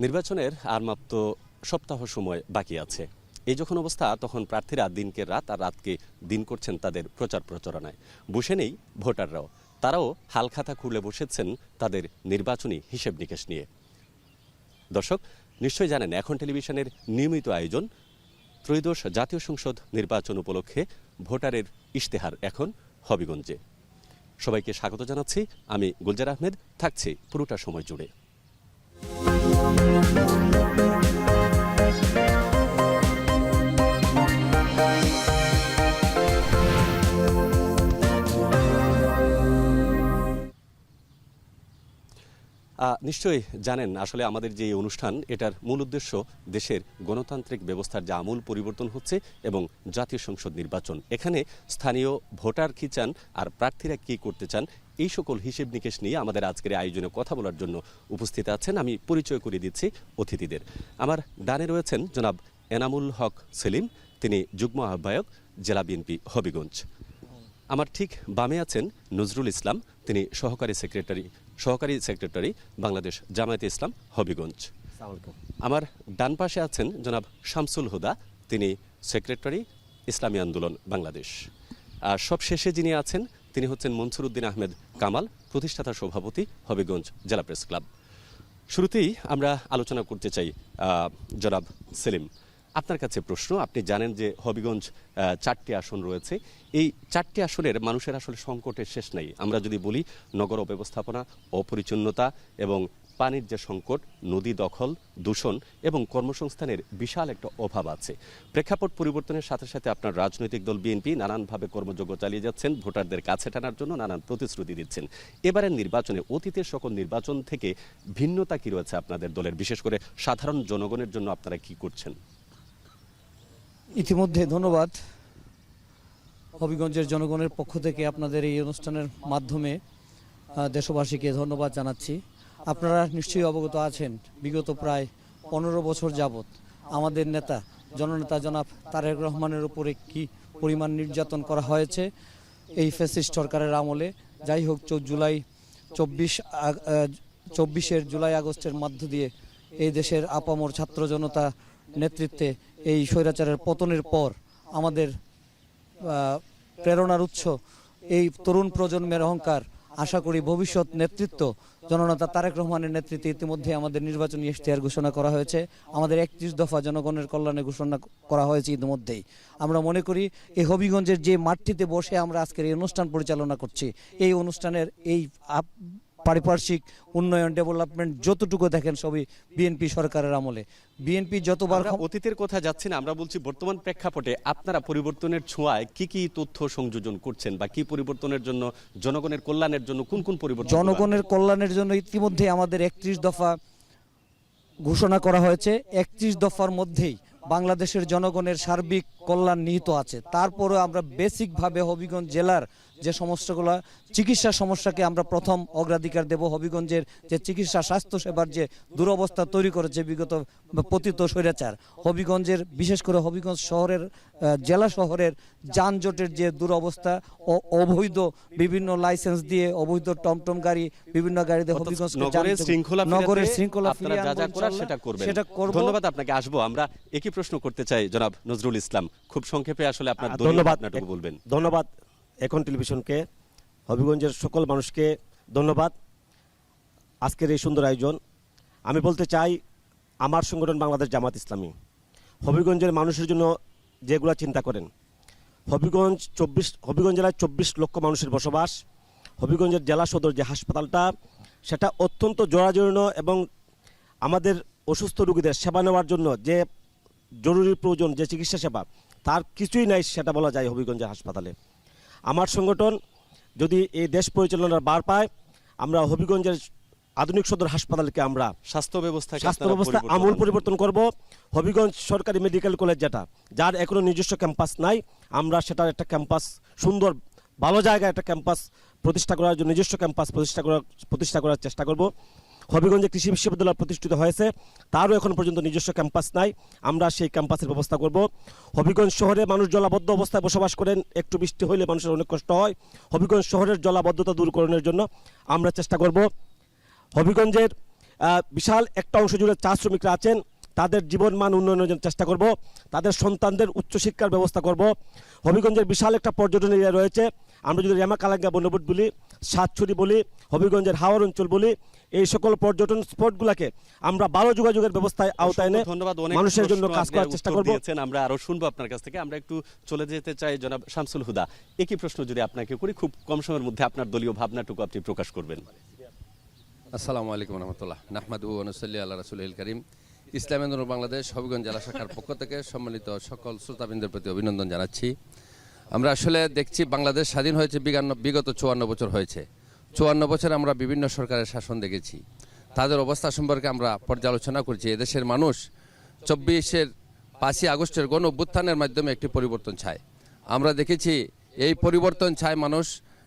নির্বাচনের আর মাত্র সপ্তাহ সময় বাকি আছে। এই যখন অবস্থা, তখন প্রার্থীরা দিনকে রাত আর রাতকে দিন করছেন তাদের প্রচার প্রচারণায়। বসে নেই ভোটাররাও, তারাও হালখাতা খুলে বসেছেন তাদের নির্বাচনী হিসেব নিকেশ নিয়ে। দর্শক নিশ্চয়ই জানেন, এখন টেলিভিশনের নিয়মিত আয়োজন ত্রয়োদশ জাতীয় সংসদ নির্বাচন উপলক্ষে ভোটারের ইশতেহার এখন হবিগঞ্জে। সবাইকে স্বাগত জানাচ্ছি, আমি গুলজার আহমেদ, থাকছি পুরোটা সময় জুড়ে। নিশ্চয়ই জানেন, আসলে আমাদের যে অনুষ্ঠান, এটার মূল উদ্দেশ্য দেশের গণতান্ত্রিক ব্যবস্থার যে আমূল পরিবর্তন হচ্ছে এবং জাতীয় সংসদ নির্বাচন। এখানে স্থানীয় ভোটার কি চান আর প্রার্থীরা কি করতে চান, এই সকল হিসেব নিকেশ নিয়ে আমাদের আজকের আয়োজনে কথা বলার জন্য উপস্থিত আছেন। আমি পরিচয় করিয়ে দিচ্ছি অতিথিদের। আমার ডানে রয়েছেন জনাব এনামুল হক সেলিম, তিনি যুগ্ম আহ্বায়ক, জেলা বিএনপি হবিগঞ্জ। আমার ঠিক বামে আছেন নজরুল ইসলাম, তিনি সহকারী সেক্রেটারি বাংলাদেশ জামায়াতে ইসলাম হবিগঞ্জ। আমার ডান পাশে আছেন জনাব শামসুল হুদা, তিনি সেক্রেটারি ইসলামী আন্দোলন বাংলাদেশ। আর সব শেষে যিনি আছেন তিনি হচ্ছেন মনসুর উদ্দিন আহমেদ কামাল, প্রতিষ্ঠাতা সভাপতি হবিগঞ্জ জেলা প্রেস ক্লাব। শুরুতেই আমরা আলোচনা করতে চাই জনাব সেলিম, আপনার কাছে প্রশ্ন। আপনি জানেন যে হবিগঞ্জ 4টি আসন রয়েছে। এই 4টি আসনের মানুষের আসলে সংকটের শেষ নেই। আমরা যদি বলি, নগর অব্যবস্থাপনা, অপরিচ্ছন্নতা এবং পানির যে সংকট, নদী দখল, দূষণ এবং কর্মসংস্থানের বিশাল একটা অভাব আছে। প্রেক্ষাপট পরিবর্তনের সাথে সাথে আপনার রাজনৈতিক দল বিএনপি নানানভাবে কর্মযজ্ঞ চালিয়ে যাচ্ছেন, ভোটারদের কাছে টানার জন্য নানান প্রতিশ্রুতি দিচ্ছেন। এবারের নির্বাচনে অতীতের সকল নির্বাচন থেকে ভিন্নতা কি রয়েছে আপনাদের দলের? বিশেষ করে সাধারণ জনগণের জন্য আপনারা কি করছেন? ইতিমধ্যে ধন্যবাদ। হবিগঞ্জের জনগণের পক্ষ থেকে আপনাদের এই অনুষ্ঠানের মাধ্যমে দেশবাসীকে ধন্যবাদ জানাচ্ছি। আপনারা নিশ্চয়ই অবগত আছেন, বিগত প্রায় 15 বছর যাবৎ আমাদের নেতা জননেতা জনাব তারেক রহমানের উপরে কি পরিমাণ নির্যাতন করা হয়েছে এই ফ্যাসিস্ট সরকারের আমলে। যাই হোক, জুলাই আগস্টের মধ্য দিয়ে এই দেশের আপামর ছাত্র জনতা নেতৃত্বে এই স্বৈরাচারের পতনের পর আমাদের প্রেরণার উৎস এই তরুণ প্রজন্মের অহংকার। আশা করি ভবিষ্যৎ নেতৃত্ব জননেতা তারেক রহমানের নেতৃত্বে ইতিমধ্যে আমাদের নির্বাচনী ইশতেহার ঘোষণা করা হয়েছে। আমাদের 31 দফা জনগণের কল্যাণে ঘোষণা করা হয়েছে ইতিমধ্যেই। আমরা মনে করি এই হবিগঞ্জের যে মাঠটিতে বসে আমরা আজকের এই অনুষ্ঠান পরিচালনা করছি, এই অনুষ্ঠানের এই পারিপার্শ্বিক উন্নয়ন, ডেভেলপমেন্ট যতটুকু দেখেন সবই বিএনপি সরকারের আমলে। বিএনপি যতবার অতীতের কথা যাচ্ছে না, আমরা বলছি বর্তমান প্রেক্ষাপটে আপনারা পরিবর্তনের ছোঁয়ায় কি কি তথ্য সংযোজন করছেন বা কি পরিবর্তনের জন্য, জনগণের কল্যাণের জন্য কোন কোন পরিবর্তন? জনগণের কল্যাণের জন্য ইতিমধ্যে আমাদের 31 দফা ঘোষণা করা হয়েছে। 31 দফার মধ্যেই বাংলাদেশের জনগণের সার্বিক কল্যাণ নিহিত আছে। তারপরে আমরা বেসিকভাবে হবিগঞ্জ জেলার যে সমস্যাগুলো, চিকিৎসা সমস্যাকে আমরা প্রথম অগ্রাধিকার দেব। হবিগঞ্জের যে চিকিৎসা স্বাস্থ্য সেবার যে দুরবস্থা তৈরি করেছে বিগত পতিত স্বৈরাচার, হবিগঞ্জের বিশেষ করে হবিগঞ্জ শহরের জেলা শহরের যানজটের যে দুরবস্থা, অবৈধ বিভিন্ন লাইসেন্স দিয়ে অবৈধ টমটম গাড়ি, বিভিন্ন গাড়িতে হবিগঞ্জ নগরের শৃঙ্খলা সেটা করব। ধন্যবাদ আপনাকে। আসবো আমরা একই প্রশ্ন করতে চাই জনাব নজরুল ইসলাম, খুব সংক্ষেপে আসলে আপনার ধন্যবাদ বলবেন। ধন্যবাদ এখন টেলিভিশনকে, হবিগঞ্জের সকল মানুষকে ধন্যবাদ আজকের এই সুন্দর আয়োজন। আমি বলতে চাই, আমার সংগঠন বাংলাদেশ জামাত ইসলামী হবিগঞ্জের মানুষের জন্য যেগুলো চিন্তা করেন। হবিগঞ্জ জেলায় 24 লক্ষ মানুষের বসবাস। হবিগঞ্জের জেলা সদর যে হাসপাতালটা, সেটা অত্যন্ত জরাজীর্ণ এবং আমাদের অসুস্থ রোগীদের সেবা নেওয়ার জন্য যে জরুরি প্রয়োজন, যে চিকিৎসা সেবা, তার কিছুই নাই সেটা বলা যায় হবিগঞ্জের হাসপাতালে। আমার সংগঠন যদি এই দেশ পরিচালনার বার পায়, আমরা হবিগঞ্জের আধুনিক সদর হাসপাতালকে আমরা স্বাস্থ্য ব্যবস্থা আমূল পরিবর্তন করব। হবিগঞ্জ সরকারি মেডিকেল কলেজ যেটা, যার এখনো নিজস্ব ক্যাম্পাস নাই, আমরা সেটার একটা ক্যাম্পাস, সুন্দর ভালো জায়গায় একটা ক্যাম্পাস প্রতিষ্ঠা করার জন্য নিজস্ব ক্যাম্পাস প্রতিষ্ঠা করার চেষ্টা করব। হবিগঞ্জে কৃষি বিশ্ববিদ্যালয় প্রতিষ্ঠিত হয়েছে, তারও এখন পর্যন্ত নিজস্ব ক্যাম্পাস নাই, আমরা সেই ক্যাম্পাসের ব্যবস্থা করব। হবিগঞ্জ শহরে মানুষ জলাবদ্ধ অবস্থায় বসবাস করেন, একটু বৃষ্টি হইলে মানুষের অনেক কষ্ট হয়। হবিগঞ্জ শহরের জলাবদ্ধতা দূরকরণের জন্য আমরা চেষ্টা করব। হবিগঞ্জের বিশাল একটা অংশ জুড়ে চা শ্রমিকরা আছেন, তাদের জীবনমান উন্নয়নের জন্য চেষ্টা করব, তাদের সন্তানদের উচ্চশিক্ষার ব্যবস্থা করব। হবিগঞ্জের বিশাল একটা পর্যটন এরিয়া রয়েছে, আমরা যদি রেমাকালাঙ্গা বনবুট বলি, সাতছড়ি বলি, হবিগঞ্জের হাওর অঞ্চল বলি, এই সকল পর্যটন স্পটগুলোকে আমরা ভালো যোগাযোগের ব্যবস্থায় আওতায় এনে ধন্যবাদ, অনেক মানুষের জন্য প্রশ্ন কাজ আপনি করার চেষ্টা উত্তর করব। দিয়েছেন, আমরা আরো শুনবো আপনার কাছ থেকে। আমরা একটু চলে যেতে চাই জনাব শামসুল হুদা, একই প্রশ্ন যদি আপনাকে করি, খুব কম সময়ের মধ্যে আপনার দলীয় ভাবনাটুকু আপনি প্রকাশ করবেন। আসসালামু আলাইকুম রহমতুল্লাহ, নাহমাদু ওয়া নুসাল্লি আলা রাসূলিল কারীম। ইসলামী আন্দোলন বাংলাদেশ হবিগঞ্জ জেলা শাখার পক্ষ থেকে সম্মানিত সকল শ্রোতাবৃন্দের প্রতি অভিনন্দন জানাচ্ছি। আমরা আসলে দেখছি বাংলাদেশ স্বাধীন হয়েছে বিগত 54 বছর হয়েছে। 54 বছর আমরা বিভিন্ন সরকারের শাসন দেখেছি, তাদের অবস্থা সম্পর্কে আমরা পর্যালোচনা করছি। এদেশের মানুষ 5ই আগস্টের গণ অভ্যুত্থানের মাধ্যমে একটি পরিবর্তন চায়। আমরা দেখেছি এই পরিবর্তন চায় মানুষ,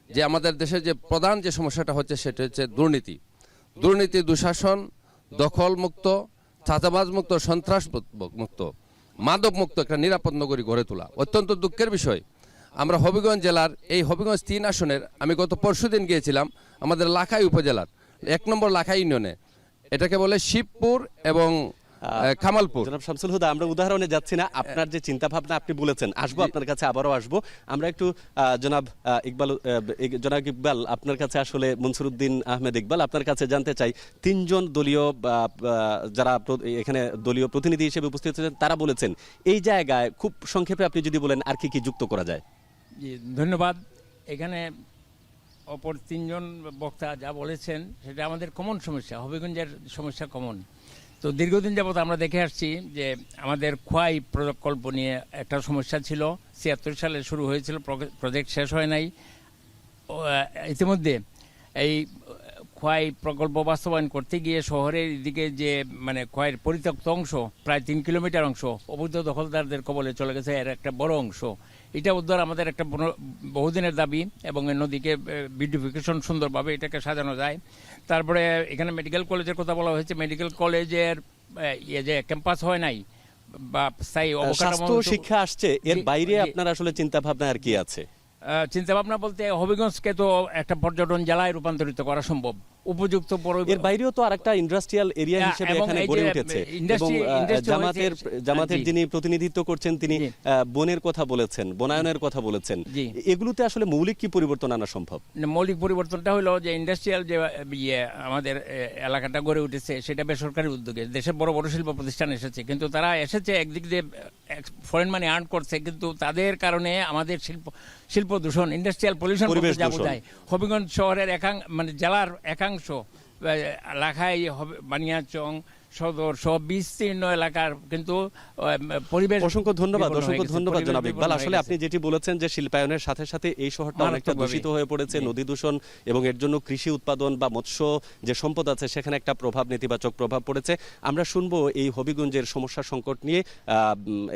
যে আমাদের দেশের যে প্রধান যে সমস্যাটা হচ্ছে সেটা হচ্ছে দুর্নীতি, দুঃশাসন, দখল মুক্ত, চাঁদাবাজ মুক্ত, সন্ত্রাস মুক্ত, মাদক মুক্ত একটা নিরাপদ নগরী গড়ে তোলা। অত্যন্ত দুঃখের বিষয়, আমরা হবিগঞ্জ জেলার এই হবিগঞ্জ 3 আসনের আমি গত পরশুদিন গিয়েছিলাম আমাদের লাখাই উপজেলার 1 নম্বর লাখাই ইউনিয়নে, এটাকে বলে শিবপুর এবং কামালপুর। জনাব শামসুল হুদা, আমরা উদাহরণে যাচ্ছি না, আপনার যে চিন্তা ভাবনা আপনি বলেছেন, আসবো আপনার কাছে, আবারও আসবো। আমরা একটু জনাব ইকবাল আপনার কাছে, আসলে মনসুরউদ্দিন আহমেদ ইকবাল আপনার কাছে জানতে চাই, 3 জন দলীয় যারা এখানে দলীয় প্রতিনিধি হিসেবে উপস্থিত হয়েছেন, তারা বলেছেন এই জায়গায় খুব সংক্ষেপে আপনি যদি বলেন আর কি কি যুক্ত করা যায়। জি ধন্যবাদ। এখানে অপর 3 জন বক্তা যা বলেছেন সেটা আমাদের কমন সমস্যা, হবিগঞ্জের সমস্যা কমন। তো দীর্ঘদিন যাবত আমরা দেখে আসছি যে আমাদের খোয়াই প্রকল্প নিয়ে একটা সমস্যা ছিল, 76 সালে শুরু হয়েছিল, প্রজেক্ট শেষ হয় নাই। ইতিমধ্যে এই খোয়াই প্রকল্প বাস্তবায়ন করতে গিয়ে শহরের দিকে যে মানে খোয়াইয়ের পরিত্যক্ত অংশ প্রায় 3 কিলোমিটার অংশ অবৈধ দখলদারদের কবলে চলে গেছে, এর একটা বড় অংশ। এটা উদ্ধার আমাদের একটা বহুদিনের দাবি, এবং এই নদীকে বিউটিফিকেশন সুন্দরভাবে এটাকে সাজানো যায়। তারপরে এখানে মেডিকেল কলেজের কথা বলা হয়েছে, মেডিকেল কলেজের যে ক্যাম্পাস হয় নাই বা স্থায়ী অবকাঠামো, স্বাস্থ্য শিক্ষা আসছে, এর বাইরে জি। আপনার আসলে চিন্তা ভাবনা আর কি আছে? চিন্তা ভাবনা বলতে হবিগঞ্জকে তো একটা পর্যটন জেলায় রূপান্তরিত করা সম্ভব, উপযুক্ত এর বাইরেও তো আরেকটা ইন্ডাস্ট্রিয়াল এরিয়া হিসেবে এবং এখানে এই গড়ে যে উঠেছে, এবং ইন্ডাস্ট্রি জামাতের জি। যিনি প্রতিনিধিত্ব করছেন তিনি জি। বনের কথা বলেছেন, বনায়নের কথা বলেছেন। জি। এগুলোতে আসলে মৌলিক কি পরিবর্তন আনা সম্ভব? মৌলিক পরিবর্তনটা হলো যে ইন্ডাস্ট্রিয়াল যে আমাদের এলাকাটা গড়ে উঠেছে সেটা বেসরকারি উদ্যোগে, দেশের বড় বড় শিল্প প্রতিষ্ঠান এসেছে, কিন্তু তারা এসেছে একদিক দিয়ে ফরেন মানি আর্ন করছে, কিন্তু তাদের কারণে আমাদের শিল্প দূষণ, ইন্ডাস্ট্রিয়াল পলিউশন যা বোঝায়, হবিগঞ্জ শহরের মানে জেলার একাংশ লাখাই, বানিয়াচং, সদর সব বিস্তীর্ণ এলাকার কিন্তু পরিবেশ। অসংখ্য ধন্যবাদ পরিবেশ জনাব ইকবাল। বিপন্ন আসলে হয়ে আপনি যেটি বলেছেন যে শিল্পায়নের সাথে সাথে এই শহরটা অনেকটা মারাত্মকভাবে। দূষিত হয়ে পড়েছে, জি। নদী দূষণ এবং এর জন্য কৃষি উৎপাদন বা মৎস্য যে সম্পদ আছে সেখানে একটা নেতিবাচক প্রভাব পড়েছে। আমরা শুনবো এই হবিগঞ্জের সমস্যা সংকট নিয়ে।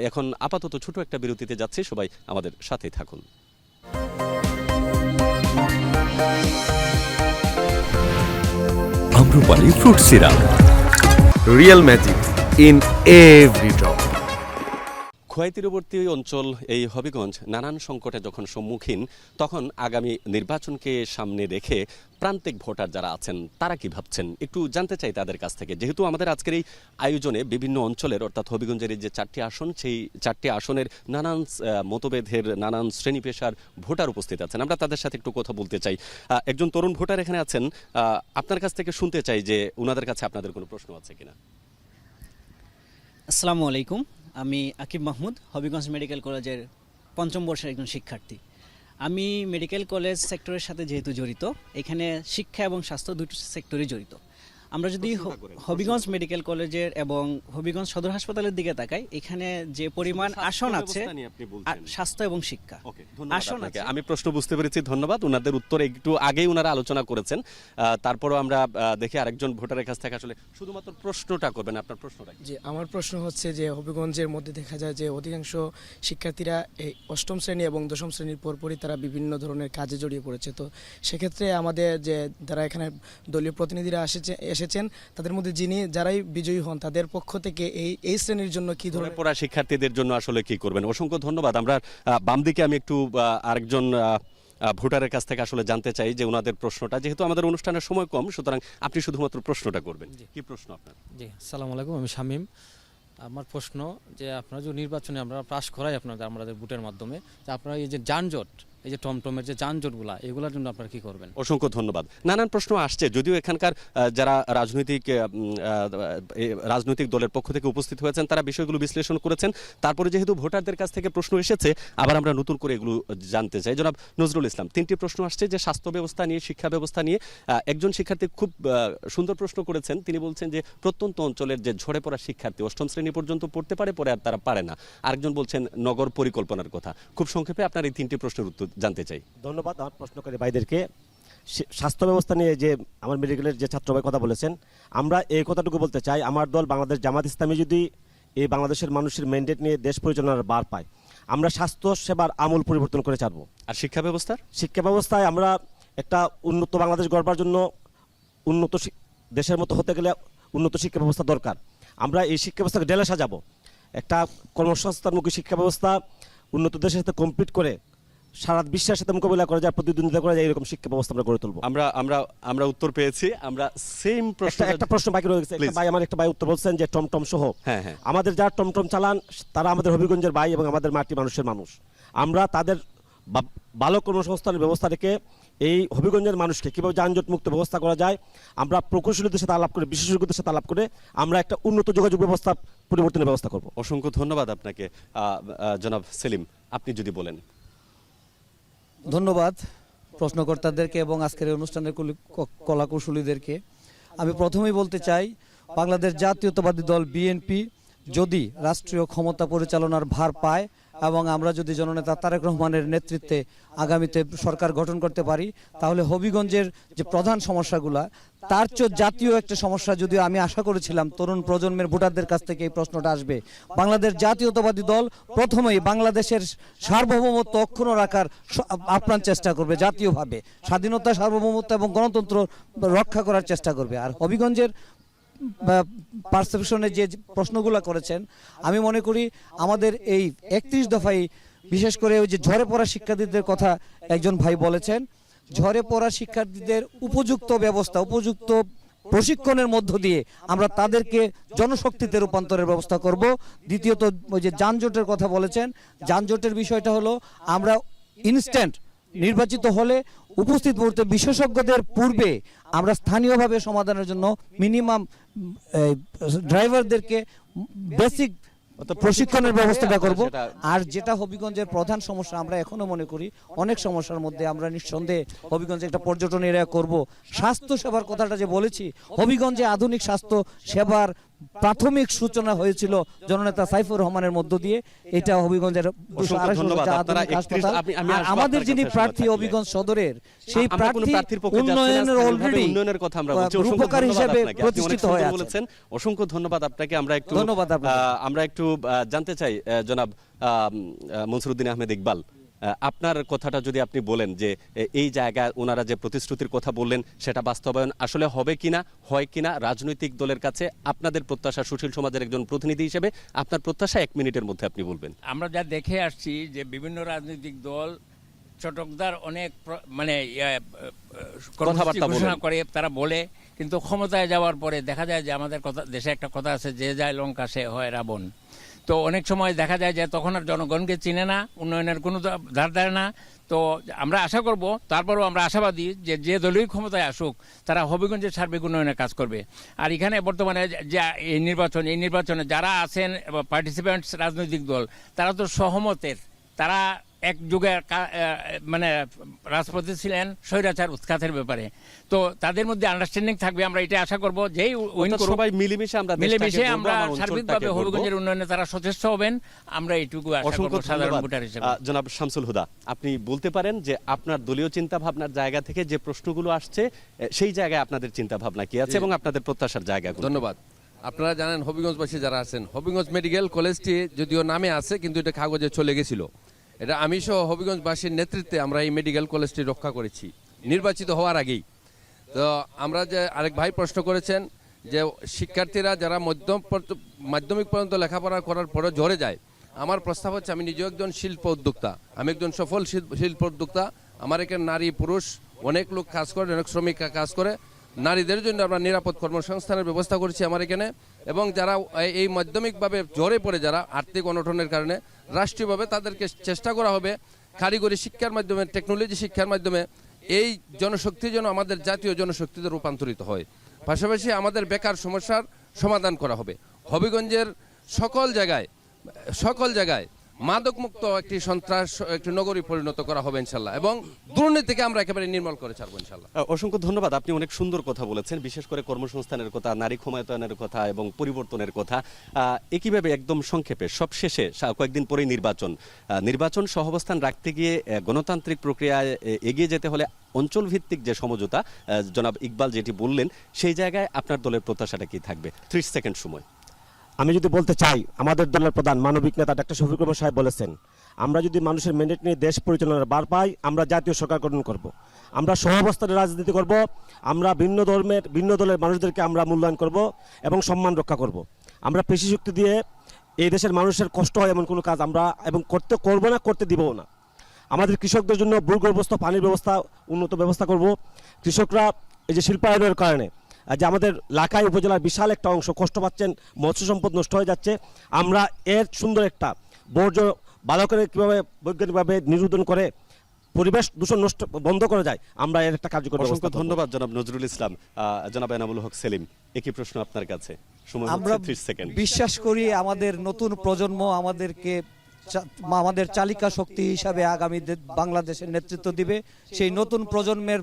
এখন আপাতত ছোট একটা বিরতিতে যাচ্ছি, সবাই আমাদের সাথেই থাকুন। Amrapali fruit syrup, real magic in every drop. Khowai তীরবর্তী অঞ্চল এই হবিগঞ্জ নানান সংকটে যখন সম্মুখীন, তখন আগামী নির্বাচনকে সামনে রেখে প্রান্তিক ভোটার যারা আছেন তারা কি ভাবছেন একটু জানতে চাই তাদের কাছ থেকে। যেহেতু আমাদের আজকের এই আয়োজনে বিভিন্ন অঞ্চলের অর্থাৎ হবিগঞ্জের এই যে 4টি আসন, সেই 4টি আসনের নানান মতভেদের নানান শ্রেণী পেশার ভোটার উপস্থিত আছেন, আমরা তাদের সাথে একটু কথা বলতে চাই। একজন তরুণ ভোটার এখানে আছেন, আপনার কাছ থেকে শুনতে চাই যে ওনাদের কাছে আপনাদের কোনো প্রশ্ন আছে কিনা। আসসালামু আলাইকুম, আমি আকিব মাহমুদ, হবিগঞ্জ মেডিকেল কলেজের 5ম বর্ষের একজন শিক্ষার্থী। আমি মেডিকেল কলেজ সেক্টরের সাথে যেহেতু জড়িত, এখানে শিক্ষা এবং স্বাস্থ্য দুটো সেক্টরই জড়িত। আমরা যদি হবিগঞ্জ মেডিকেল কলেজের এবং হবিগঞ্জ সদর হাসপাতালের দিকে তাকাই, এখানে যে পরিমাণ আসন আছে, স্বাস্থ্য এবং শিক্ষা আসন আছে। আমি প্রশ্ন বুঝতে পেরেছি, ধন্যবাদ। ওনাদের উত্তর একটু আগেই ওনারা আলোচনা করেছেন, তারপরও আমরা দেখি আরেকজন ভোটারের কাছ থেকে আসলে শুধুমাত্র প্রশ্নটা করবেন, আপনার প্রশ্নটা কি? জি, আমার প্রশ্ন হচ্ছে যে হবিগঞ্জের মধ্যে দেখা যায় যে অধিকাংশ শিক্ষার্থীরা এই 8ম শ্রেণী এবং 10ম শ্রেণীর পরপরই তারা বিভিন্ন ধরনের কাজে জড়িয়ে পড়েছে। তো সেক্ষেত্রে আমাদের যে যারা এখানে দলীয় প্রতিনিধিরা এসেছেন, তাদের মধ্যে যারাই বিজয়ী হন তাদের পক্ষ থেকে এই শ্রেণীর জন্য কি ধরনের পড়া শিক্ষার্থীদের জন্য আসলে কি করবেন? অসংখ্য ধন্যবাদ। আমরা বাম দিকে আমি একটু আরেকজন ভোটারের কাছ থেকে আসলে জানতে চাই যে ওনাদের প্রশ্নটা, যেহেতু আমাদের অনুষ্ঠানের সময় কম, সুতরাং আপনি শুধুমাত্র প্রশ্নটা করবেন। কি প্রশ্ন আপনার? জি, আসসালামু আলাইকুম, আমি শামীম। আমার প্রশ্ন যে আপনারা যে নির্বাচনে আমরা পাশ করাই আমাদের ভোটের মাধ্যমে, তা আপনারা এই যে যানজট, এই যে টমটমের যে যানজটগুলা, এগুলোর জন্য আপনারা কি করবেন? অসংখ্য ধন্যবাদ। নানান প্রশ্ন আসছে, যদিও এখানকার যারা রাজনৈতিক দলের পক্ষ থেকে উপস্থিত হয়েছেন তারা বিষয়গুলো বিশ্লেষণ করেছেন। তারপরে যেহেতু ভোটারদের কাছ থেকে প্রশ্ন এসেছে, আবার আমরা নতুন করে এগুলো জানতে চাই। জনাব নজরুল ইসলাম, 3টি প্রশ্ন আসছে যে স্বাস্থ্য ব্যবস্থা নিয়ে, শিক্ষা ব্যবস্থা নিয়ে। একজন শিক্ষার্থী খুব সুন্দর প্রশ্ন করেছেন, তিনি বলছেন যে প্রত্যন্ত অঞ্চলের যে ঝরে পড়া শিক্ষার্থী 8ম শ্রেণী পর্যন্ত পড়তে পারে, পরে আর তারা পারে না। আরেকজন বলছেন নগর পরিকল্পনার কথা। খুব সংক্ষেপে আপনার এই 3টি প্রশ্নের উত্তর জানতে চাই। ধন্যবাদ আমার প্রশ্নকারী ভাইদেরকে। স্বাস্থ্য ব্যবস্থা নিয়ে যে আমার মেডিকেলের যে ছাত্র ভাই কথা বলেছেন, আমরা এই কথাটুকু বলতে চাই, আমার দল বাংলাদেশ জামাত ইসলামী যদি এই বাংলাদেশের মানুষের ম্যান্ডেট নিয়ে দেশ পরিচালনার বার পায়, আমরা স্বাস্থ্য সেবার আমূল পরিবর্তন করে ছাড়বো। আর শিক্ষা ব্যবস্থায় আমরা একটা উন্নত বাংলাদেশ গড়বার জন্য উন্নত দেশের মতো হতে গেলে উন্নত শিক্ষা ব্যবস্থা দরকার। আমরা এই শিক্ষা ব্যবস্থাকে ঢেলে সাজাবো, একটা কর্মসংস্থানমুখী শিক্ষা ব্যবস্থা উন্নত দেশের সাথে কম্পিট করে সারা বিশ্বের সাথে মোকাবিলা করা যায়, প্রতিদ্বন্দ্বিতা করা যায়, এরকম শিক্ষা ব্যবস্থা আমরা গড়ে তুলবো। আমরা উত্তর পেয়েছি। আমরা সেম প্রশ্ন, একটা প্রশ্ন বাকি রয়ে গেছে। একটা ভাই উত্তর বলছেন যে টমটম সহ হ্যাঁ, আমাদের যারা টমটম চালান তারা আমাদের হবিগঞ্জের ভাই এবং আমাদের মাটি মানুষের মানুষ। আমরা তাদের ভালো কর্মসংস্থানের ব্যবস্থা রেখে এই হবিগঞ্জের মানুষকে কীভাবে যানজট মুক্ত ব্যবস্থা করা যায়, আমরা প্রকৌশলীদের সাথে আলাপ করে, বিশেষজ্ঞদের সাথে আলাপ করে আমরা একটা উন্নত যোগাযোগ ব্যবস্থা পরিবর্তনের ব্যবস্থা করব। অসংখ্য ধন্যবাদ আপনাকে। জনাব সেলিম, আপনি যদি বলেন। ধন্যবাদ প্রশ্নকর্তাদেরকে এবং আজকের অনুষ্ঠানের কলাকুশলীদেরকে। আমি প্রথমেই বলতে চাই, বাংলাদেশ জাতীয়তাবাদী দল বিএনপি যদি রাষ্ট্রীয় ক্ষমতা পরিচালনার ভার পায় এবং আমরা যদি জননেতা তারেক রহমানের নেতৃত্বে আগামীতে সরকার গঠন করতে পারি, তাহলে হবিগঞ্জের যে প্রধান সমস্যাগুলা, তার চেয়ে জাতীয় একটা সমস্যা, যদিও আমি আশা করেছিলাম তরুণ প্রজন্মের ভোটারদের কাছ থেকে এই প্রশ্নটা আসবে। বাংলাদেশ জাতীয়তাবাদী দল প্রথমেই বাংলাদেশের সার্বভৌমত্ব অক্ষুণ্ণ রাখার আপ্রাণ চেষ্টা করবে, জাতীয়ভাবে স্বাধীনতা, সার্বভৌমত্ব এবং গণতন্ত্র রক্ষা করার চেষ্টা করবে। আর হবিগঞ্জের পারসেপশনে যে প্রশ্নগুলো করেছেন, আমি মনে করি আমাদের এই 31 দফায় বিশেষ করে ওই যে ঝরে পড়া শিক্ষার্থীদের কথা একজন ভাই বলেছেন, ঝরে পড়া শিক্ষার্থীদের উপযুক্ত ব্যবস্থা, উপযুক্ত প্রশিক্ষণের মধ্য দিয়ে আমরা তাদেরকে জনশক্তিতে রূপান্তরের ব্যবস্থা করব। দ্বিতীয়ত ওই যে যানজটের কথা বলেছেন, যানজটের বিষয়টা হলো আমরা ইনস্ট্যান্ট নির্বাচিত হলে উপস্থিত মুহূর্তে বিশেষজ্ঞদের পূর্বে আমরা স্থানীয়ভাবে সমাধানের জন্য মিনিমাম ড্রাইভারদেরকে বেসিক প্রশিক্ষণের ব্যবস্থাটা করব। আর যেটা হবিগঞ্জের প্রধান সমস্যা, আমরা এখনো মনে করি অনেক সমস্যার মধ্যে আমরা নিঃসন্দেহে হবিগঞ্জে একটা পর্যটন এরিয়া করব। স্বাস্থ্য সেবার কথাটা যে বলেছি, হবিগঞ্জে আধুনিক স্বাস্থ্য সেবার প্রাথমিক সূচনা হয়েছিল জননেতা সাইফুর রহমানের মধ্য দিয়ে। এটা হবিগঞ্জের আমাদের যিনি প্রার্থী হবিগঞ্জ সদরের, সেই প্রার্থীর উন্নয়নের অলরেডি রূপকার হিসেবে প্রতিষ্ঠিত হয়ে আছে। অসংখ্য ধন্যবাদ আপনাকে। আমরা একটু জানতে চাই জনাব মনসুরউদ্দিন আহমেদ ইকবাল, আপনার কথাটা যদি আপনি বলেন যে এই জায়গায় ওনারা যে প্রতিশ্রুতির কথা বললেন সেটা বাস্তবায়ন আসলে হবে কিনা, হয় কিনা, রাজনৈতিক দলের কাছে আপনাদের প্রত্যাশা, সুশীল সমাজের একজন প্রতিনিধি হিসেবে আপনার প্রত্যাশা 1 মিনিটের মধ্যে আপনি বলবেন। আমরা যা দেখে আসছি যে বিভিন্ন রাজনৈতিক দল চটকদার অনেক কথাবার্তা ঘোষণা করে, তারা বলে, কিন্তু ক্ষমতায় যাওয়ার পরে দেখা যায় যে আমাদের দেশে একটা কথা আছে, যে যায় লঙ্কা সে হয় রাবণ। তো অনেক সময় দেখা যায় যে তখন আর জনগণকে চিনে না, উন্নয়নের কোনো ধার ধারে না। তো আমরা আশা করব, তারপরেও আমরা আশাবাদী যে যে দলীয় ক্ষমতায় আসুক তারা হবিগঞ্জের সার্বিক উন্নয়নের কাজ করবে। আর এখানে বর্তমানে যে এই নির্বাচনে যারা আছেন পার্টিসিপেন্টস রাজনৈতিক দল, তারা তো সহমতের, তারা এক যুগে মানে রাজপথে ছিলেন স্বৈরাচার উৎখাতের ব্যাপারে। তো তাদের মধ্যে আন্ডারস্ট্যান্ডিং থাকবে, আমরা এটা আশা করব। যেই সবাই মিলেমিশে আমরা সার্বিকভাবে হবিগঞ্জের উন্নয়নে তারা সচেষ্ট হবেন, আমরা এইটুকু আশা করব সাধারণ ভোটার হিসেবে। জনাব শামসুল হুদা, আপনি বলতে পারেন যে আপনার দলীয় চিন্তা ভাবনার জায়গা থেকে যে প্রশ্নগুলো আসছে সেই জায়গায় আপনাদের চিন্তা ভাবনা কি আছে এবং আপনাদের প্রত্যাশার জায়গা? ধন্যবাদ। আপনারা জানেন হবিগঞ্জবাসী যারা আছেন, হবিগঞ্জ মেডিকেল কলেজটি যদিও নামে আছে কিন্তু এটা কাগজে চলে গেছিল। এটা আমি সহ হবিগঞ্জবাসীর নেতৃত্বে আমরা এই মেডিকেল কলেজটি রক্ষা করেছি নির্বাচিত হওয়ার আগেই। তো আমরা যে আরেক ভাই প্রশ্ন করেছেন যে শিক্ষার্থীরা যারা মাধ্যমিক পর্যন্ত লেখাপড়া করার পরে ঝরে যায়, আমার প্রস্তাব হচ্ছে, আমি নিজেও একজন শিল্প উদ্যোক্তা, আমি একজন সফল শিল্প উদ্যোক্তা, আমার এখানে নারী পুরুষ অনেক লোক কাজ করে, অনেক শ্রমিকরা কাজ করে। নারীদের জন্য আমরা নিরাপদ কর্মসংস্থানের ব্যবস্থা করেছি আমার এখানে। এবং যারা এই মাধ্যমিকভাবে জ্বরে পড়ে, যারা আর্থিক অনটনের কারণে, রাষ্ট্রীয়ভাবে তাদেরকে চেষ্টা করা হবে কারিগরি শিক্ষার মাধ্যমে, টেকনোলজি শিক্ষার মাধ্যমে এই জনশক্তি যেন আমাদের জাতীয় জনশক্তিতে রূপান্তরিত হয়। পাশাপাশি আমাদের বেকার সমস্যার সমাধান করা হবে। হবিগঞ্জের সকল জায়গায় মাদকমুক্ত একটি নগরী পরিণত করা হবে ইনশাল্লাহ, এবং দুর্নীতিকে আমরা একেবারে নির্মূল করে ছাড়বো ইনশাল্লাহ। অসংখ্য ধন্যবাদ। আপনি অনেক সুন্দর কথা বলেছেন, বিশেষ করে কর্মসংস্থানের কথা, নারী ক্ষমতায়নের কথা এবং পরিবর্তনের কথা। একইভাবে একদম সংক্ষেপে সবশেষে কয়েকদিন পরেই নির্বাচন সহাবস্থান রাখতে গিয়ে গণতান্ত্রিক প্রক্রিয়ায় এগিয়ে যেতে হলে অঞ্চল ভিত্তিক যে সমঝোতা জনাব ইকবাল যেটি বললেন, সেই জায়গায় আপনার দলের প্রত্যাশাটা কি থাকবে? 30 সেকেন্ড সময়। আমি যদি বলতে চাই, আমাদের দলের প্রধান মানবিক নেতা ডাক্তার শফিকুর রহমান সাহেব বলেছেন, আমরা যদি মানুষের ম্যান্ডেট নিয়ে দেশ পরিচালনার বার পাই, আমরা জাতীয় সরকার গঠন করব, আমরা সহাবস্থানের রাজনীতি করব, আমরা ভিন্ন দলের মানুষদেরকে আমরা মূল্যায়ন করব এবং সম্মান রক্ষা করব। আমরা পেশি শক্তি দিয়ে এই দেশের মানুষের কষ্ট হয় এমন কোনো কাজ আমরা করতে দিবও না। আমাদের কৃষকদের জন্য ভূগর্ভস্থ পানির ব্যবস্থা, উন্নত ব্যবস্থা করব। কৃষকরা এই যে শিল্পায়নের কারণে যে আমাদের লাখাই উপজেলার বিশাল একটা অংশ কষ্ট পাচ্ছেন, মৎস্য সম্পদ নষ্ট হয়ে যাচ্ছে, আমরা এর সুন্দর একটা বর্জ্য ভালো করে কীভাবে বৈজ্ঞানিকভাবে নিরোধন করে পরিবেশ দূষণ নষ্ট বন্ধ করা যায়, আমরা এর একটা কার্যকর ব্যবস্থা। ধন্যবাদ জনাব নজরুল ইসলাম। জনাব এনামুল হক সেলিম, একই প্রশ্ন আপনার কাছে, সময় আমরা 30 সেকেন্ড। বিশ্বাস করি আমাদের নতুন প্রজন্ম আমাদের চালিকা শক্তি হিসাবে আগামী বাংলাদেশের নেতৃত্ব দিবে। সেই নতুন প্রজন্মের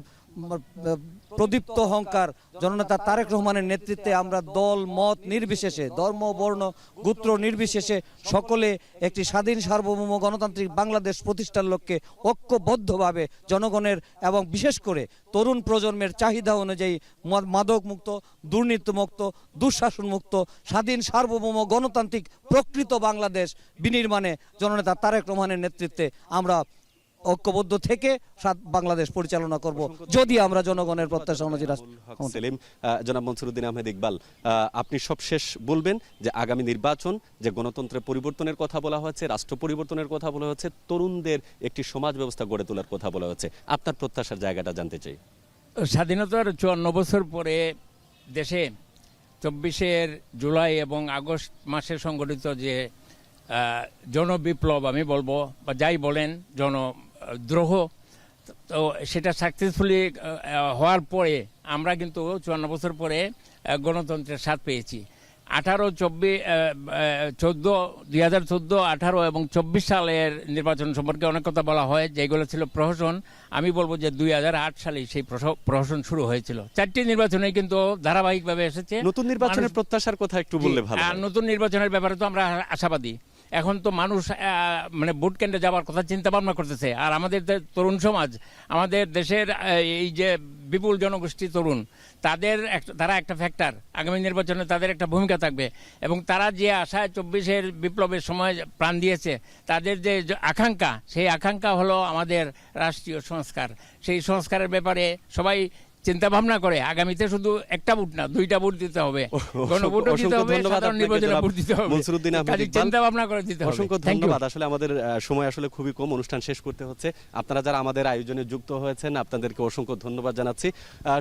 প্রদীপ্ত অহংকার জননেতা তারেক রহমানের নেতৃত্বে আমরা দল মত নির্বিশেষে, ধর্ম বর্ণ গোত্র নির্বিশেষে সকলে একটি স্বাধীন সার্বভৌম গণতান্ত্রিক বাংলাদেশ প্রতিষ্ঠার লক্ষ্যে ঐক্যবদ্ধভাবে জনগণের এবং বিশেষ করে তরুণ প্রজন্মের চাহিদা অনুযায়ী মাদক মুক্ত, দুর্নীতিমুক্ত, দুঃশাসন মুক্ত, স্বাধীন সার্বভৌম গণতান্ত্রিক প্রকৃত বাংলাদেশ বিনির্মাণে জননেতা তারেক রহমানের নেতৃত্বে আমরা ঐক্যবদ্ধ থেকে বাংলাদেশ পরিচালনা করব, যদি আমরা জনগণের প্রত্যাশা অনুযায়ী। সেলিম, জনাব মনসুরউদ্দিন আহমেদ ইকবাল, আপনি সবশেষ বলবেন যে আগামী নির্বাচন, যে গণতন্ত্রের পরিবর্তনের কথা বলা হয়েছে, রাষ্ট্র পরিবর্তনের কথা বলা হয়েছে, তরুণদের একটি সমাজ ব্যবস্থা গড়ে তোলার কথা বলা হয়েছে, আপনার প্রত্যাশার জায়গাটা জানতে চাই। স্বাধীনতার 54 বছর পরে দেশে 24 জুলাই এবং আগস্ট মাসে সংগঠিত যে জনবিপ্লব আমি বলবো, বা যাই বলেন জনদ্রোহ, তো সেটা সাকসেসফুলি হওয়ার পরে আমরা কিন্তু 54 বছর পরে গণতন্ত্রের স্বাদ পেয়েছি। 2014, 18 এবং 24 সালের নির্বাচন সম্পর্কে অনেক কথা বলা হয়, যেগুলো ছিল প্রহসন। আমি বলবো যে 2008 সালে সেই প্রহসন শুরু হয়েছিল। 4টি নির্বাচনে কিন্তু ধারাবাহিকভাবে এসেছে। নতুন নির্বাচনের প্রত্যাশার কথা একটু বললে ভালো হয়। নতুন নির্বাচনের ব্যাপারে তো আমরা আশাবাদী। এখন তো মানুষ মানে ভোট কেন্দ্রে যাওয়ার কথা চিন্তা ভাবনা করতেছে। আর আমাদের তরুণ সমাজ, আমাদের দেশের এই যে বিপুল জনগোষ্ঠী তরুণ, তারা একটা ফ্যাক্টর, আগামী নির্বাচনে তাদের একটা ভূমিকা থাকবে। এবং তারা যে আশায় 24 বিপ্লবের সময় প্রাণ দিয়েছে, তাদের যে আকাঙ্ক্ষা, সেই আকাঙ্ক্ষা হলো আমাদের রাষ্ট্রীয় সংস্কার। সেই সংস্কারের ব্যাপারে সবাই চিন্তা ভাবনা করে আগামীতে শুধু একটা ভোট না, 2টা ভোট দিতে হবে, গণভোটও দিতে হবে, সাধারণ নির্বাচনে ভোট দিতে হবে। মনসুরউদ্দিন আহমেদ ইকবাল, চিন্তা ভাবনা করে দিতে হবে। অসংখ্য ধন্যবাদ। আসলে আমাদের সময় আসলে খুবই কম, অনুষ্ঠান শেষ করতে হচ্ছে। আপনারা যারা আমাদের আয়োজনে যুক্ত হয়েছেন, আপনাদেরকে অসংখ্য ধন্যবাদ জানাচ্ছি।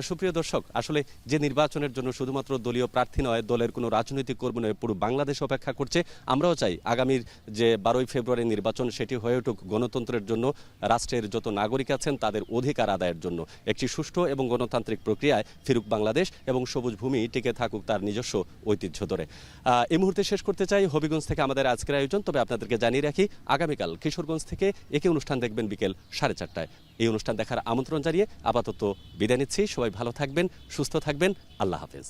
সুপ্রিয় দর্শক, আসলে যে নির্বাচনের জন্য শুধুমাত্র দলীয় প্রার্থী নয়, দলের কোনো রাজনৈতিক কর্মী নয়, পুরো বাংলাদেশ অপেক্ষা করছে। আমরাও চাই আগামীর যে 12 ফেব্রুয়ারি নির্বাচন, সেটি হয়ে উঠুক গণতন্ত্রের জন্য, রাষ্ট্রের যত নাগরিক আছেন তাদের অধিকার আদায়ের জন্য, একটি সুষ্ঠু এবং গণতান্ত্রিক প্রক্রিয়ায় ফিরুক বাংলাদেশ এবং সবুজ ভূমি টিকে থাকুক তার নিজস্ব ঐতিহ্য ধরে। এই মুহূর্তে শেষ করতে চাই হবিগঞ্জ থেকে আমাদের আজকের আয়োজন। তবে আপনাদেরকে জানিয়ে রাখি, আগামীকাল কিশোরগঞ্জ থেকে একই অনুষ্ঠান দেখবেন বিকেল 4:30টায়। এই অনুষ্ঠান দেখার আমন্ত্রণ জানিয়ে আপাতত বিদায় নিচ্ছি। সবাই ভালো থাকবেন, সুস্থ থাকবেন। আল্লাহ হাফেজ।